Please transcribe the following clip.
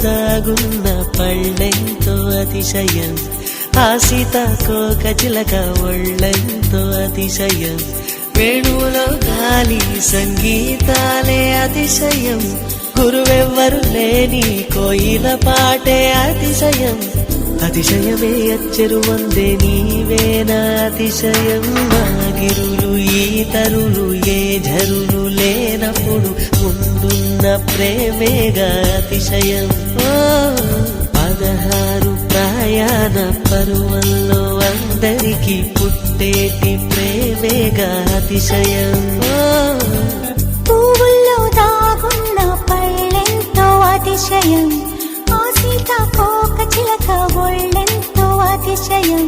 దాగున్న పళ్ళెంతో అతిశయం, ఆ సీతాకోక చిలక ఒళ్ళెంతో అతిశయం, వేణువులో గాలి సంగీతాలే అతిశయం, గురువెవ్వరు లేని కోయిల పాటే అతిశయం, అతిశయమే అచ్చెరు వందే నీవేనా అతిశయం, గిరులు ఈ తరులు ఏ ఝరులు లేనప్పుడు ముందున్న ప్రేమేగా అతిశయం. 16 ప్రయాణ పరువల్లో అందరికీ పుట్టేటి ప్రేమేగా అతిశయం. పువ్వుల్లో దాగున్న పళ్ళెంతో అతిశయం, ఆ సీతాకోక చిలక ఒళ్ళెంతో అతిశయం.